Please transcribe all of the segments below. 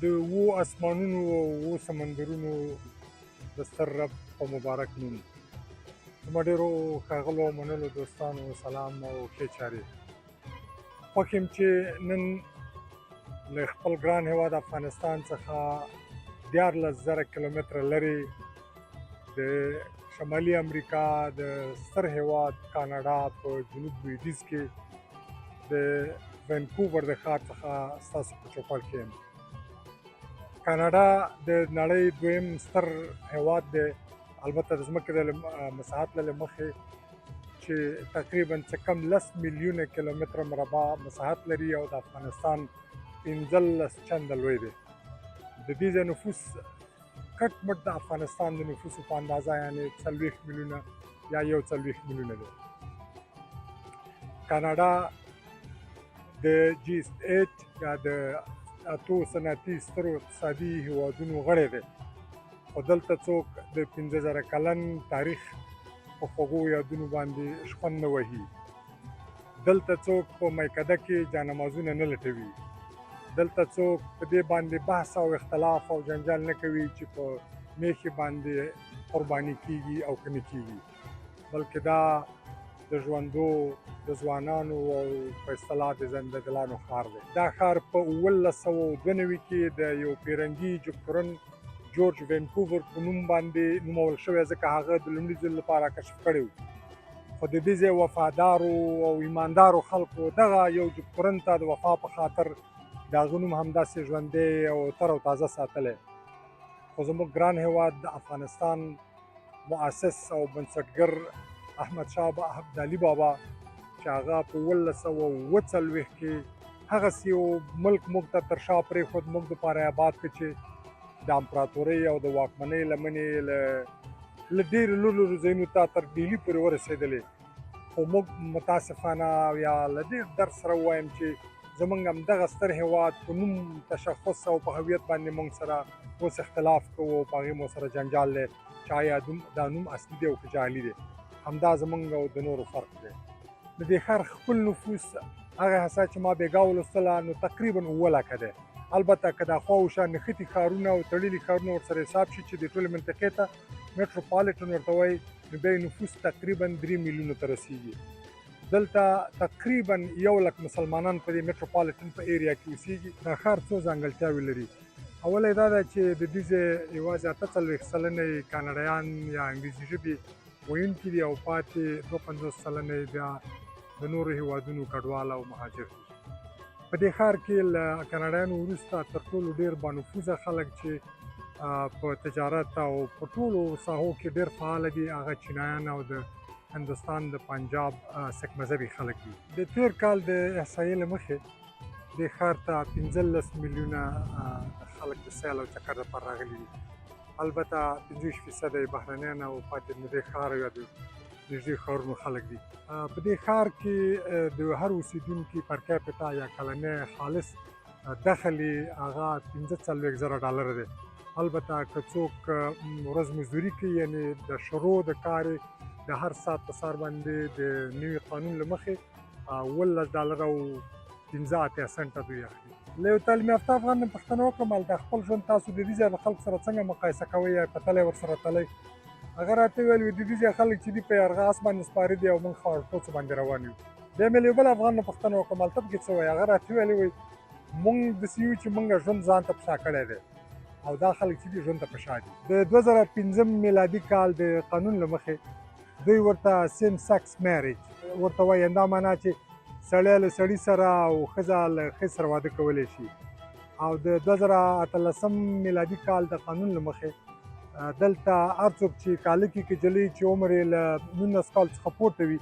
د اوو اسمانونو او اوو سمندرونو د ستر رب په مبارک نوم. زما ډېرو ښاغلو او منلو دوستانو سلام او ښې چارې. خوښ یم چې نن له خپل ګران هېواد افغانستان څخه 14,000 کیلومتره لرې د شمالي امریکا د ستر هېواد کاناډا په جنوب لویدیځ کې د وینکوور د ښار څخه ستاسو په چوپړ کې یم. کاناډا د نړۍ دویم ستر هېواد دی، البته د ځمکې د مساحت له مخې چې تقریبا څه کم 10 میلیونه کیلومتره مربع مساحت لري او د افغانستان 15 چنده لوی دی. د دې ځای نفوس کټ مټ د افغانستان د نفوسو په اندازه یعنې 40 میلیونه یا 41 میلیونه دی. کاناډا د G8 یا د اتو صنعتي سترو اقتصادي هیوادونو غړی دی، خو دلته څوک د 15,000 کلن تاریخ په خوږو یادونو باندې شخوند نه وهي. دلته څوک په میکده کې جانمازونه نه لټوي. دلته څوک په دې باندې بحث او اختلاف او جنجال نه کوي چې په میخې باندې قرباني کیږي او که نه کیږي، بلکې دا د ژوندو د ځوانانو او په اصطلاح د زنده‌دلانو ښار دی. دا ښار په 1992 کې د یو پیرنګي جګتورن جورج وینکوور په نوم باندې نومول شوی، ځکه هغه د لومړي ځل لپاره کشف کړی و. خو د دې ځای وفادارو او ایماندارو خلکو دغه یو جګتورن ته د وفا په خاطر د هغه نوم همداسې ژوندی او تر او تازه ساتلی. خو زموږ ګران هېواد د افغانستان مؤسس او بنسټګر احمدشاه ابدالي بابا چې هغه په 1940 کې هغسې یو ملک موږ ته تر شا پرېښود، موږ دپاره یې آباد کړ چې د امپراتورۍ او د واکمنۍ لمنې له ډېرو لرو ځایونو ته تر ډیلي پورې ورسېدلې. خو موږ متاسفانه یا له ډېر درد سره ووایم چې زموږ همدغه ستر هېواد په نوم تشخص او په هویت باندې موږ سره اوس اختلاف کوو او په هغې مو سره جنجال دی چې آیا دا نوم اصلي دی او که جعلي دی. همدا زموږ او د نورو فرق دی. د دې ښار خپل نفوس هغه احصا چې ما بېګا ولوستله نو تقریبا 7 لکه دی. البته که دا خوا وشا نښتي ښارونه او تړلي ښارونه ورسره حساب شي چې د ټولې منطقې ته میټروپالیټن ورته وایي، نو بیا یې نفوس تقریبا 3 میلیونو ته رسیږي. دلته تقریبا 1 لک مسلمانان په دې میټروپالیټن په ایریا کې اوسېږي. دا ښار څو ځانګړتیاوې لري. اوله یې دا ده چې د دې ځای یوازې 48 سلنه کاناډایان یا انګریزي ژبې ویونکي دي او پاتې 52 سلنه بیا د نورو هېوادونو کډوال او مهاجر دي. په دې ښار کې له کاناډایانو وروسته تر ټولو ډېر بانفوذه خلک چې په تجارت او په ټولو ساحو کې ډېر فعاله دي هغه چینایان او د هندوستان د پنجاب سیک مذهبي خلک دي. د تېر کال د احصایې له مخې دې ښار ته 15 میلیونه خلک د سیل او چکر لپاره راغلي دي. البته 25% یې بهرنیان او پاتې د دې ښار یا د نږدې ښارونو خلک دي. په دې ښار کې د هر اوسېدونکي پر کیپټا یا کلنی خالص دخل یې هغه 45,000 ډالره دی. البته که څوک ورځ مزدوري کوي یعنې د شروع د کار د هر ساعت په سر باندې د نوي قانون له مخې $12 او 15 سنټه دوی اخلي. له یو تعلیم یافته افغان نه پوښتنه وکړم هلته خپل ژوند تاسو د دې ځای له خلکو سره څنګه مقایسه کوئ یا په تلی ورسره تلی؟ هغه راته ویل د دې ځای خلک چې دي په یرغه اس باندې سپاره دي او موږ خاورپوڅو باندې روان یو. بیا مې له یو بل افغان نه پوښتنه وکړم هلته پکې څه وایي؟ هغه راته ویلې وایي موږ داسې یو چې موږ ژوند ځان ته په شا کړی دی او دا خلک چې دي ژوند ته په شا دي. د 2015 میلادي کال د قانون له مخې دوی ورته سیم سکس میریج ورته وایي، دا معنا چې سړی له سړي سره او ښځه له ښځې سره واده کولی شي. او د 2018 میلادي کال د قانون له مخې دلته هر څوک چې کالکي کې جلۍ چې عمر یې له 19 کال څخه پورته وي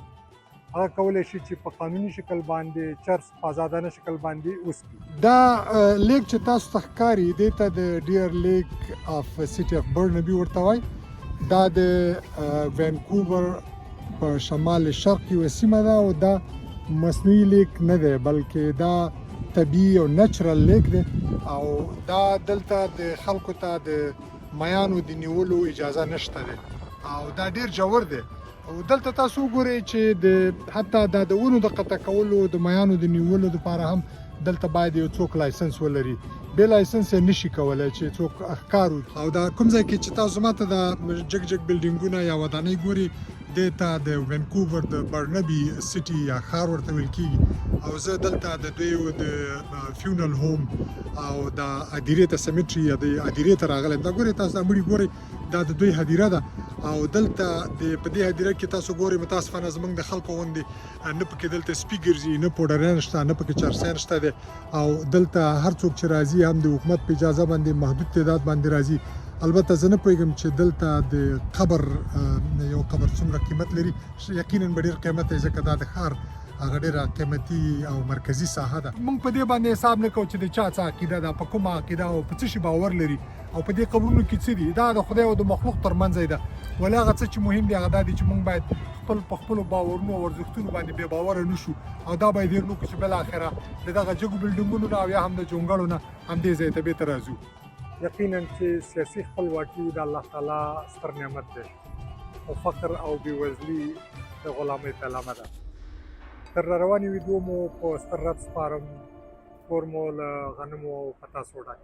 هغه کولی شي چې په قانوني شکل باندې چرس په آزادانه شکل باندې وسکي. دا لیک چې تاسو ته ښکاري دې ته د ډیر لیک اف سټي اف برنبي ورته وایي. دا د وینکوور په شمال شرق یوه سیمه ده او دا مصنوعي لیک نه دی بلکې دا طبیعي او نچرل لیک دی او دا دلته د خلکو ته د میانو د نیولو اجازه نشته دی او دا ډیر ژور دی. او دلته تاسو وګورئ چې د حتی د ونو د قطع کولو د میانو د نیولو لپاره هم دلته باید یو څوک لایسنس ولري، بې لایسنس یې نشي کولی چې څوک ښکار وکړي. او دا کوم ځای کې چې تاسو ماته د جګ جګ بلډینګونه یا ودانۍ ګوري، دې ته د وینکوور د برنبي سټي یا ښار ورته ویل کېږي. او زه دلته د دوی د فیونرل هوم او د هدیرې ته سیمیټري یا د هدیرې ته راغلی. دا ګورئ تاسو دا مړي ګورئ، دا د دوی هدیره ده. او دلته په دې هدیره کې تاسو ګورئ متاسفانه زموږ د خلکو غوندې نه پکې دلته سپي ګرځي، نه پوډریان شته، نه پکې چرسیان شته دی. او دلته هر څوک چې راځي هم د حکومت په اجازه باندې محدود تعداد باندې راځي. البته زه نه پوهېږم چې دلته د قبر یو قبر څومره قیمت لري. یقینا به ډېر قیمت دی ځکه دا د ښار هغه ډېره قیمتي او مرکزي ساحه ده. موږ په دې باندې حساب نه کوو چې د چا څه عقیده ده، په کومه عقیده او په څه شي باور لري او په دې قبرونو کې څه دي. دا د خدای او د مخلوق ترمنځ ده. ولې هغه څه چې مهم دی هغه دا دی چې موږ باید په خپلو باورونو او ارزښتونو باندې بې باوره نه شو. او دا باید هېر نه کړو چې بالاخره د دغه جګو بلډینګونو نه او یا هم د جونګړو نه همدې ځای ته بېرته راځو. یقینا چې سیاسي خپلواکي د الله تعالی ستر نعمت دی او فقر او بېوزلي د غلامۍ پیلامه ده. تر روانې ویډیو مو په ستر رب سپارم، کور مو له غنمو او پتاسو ډک.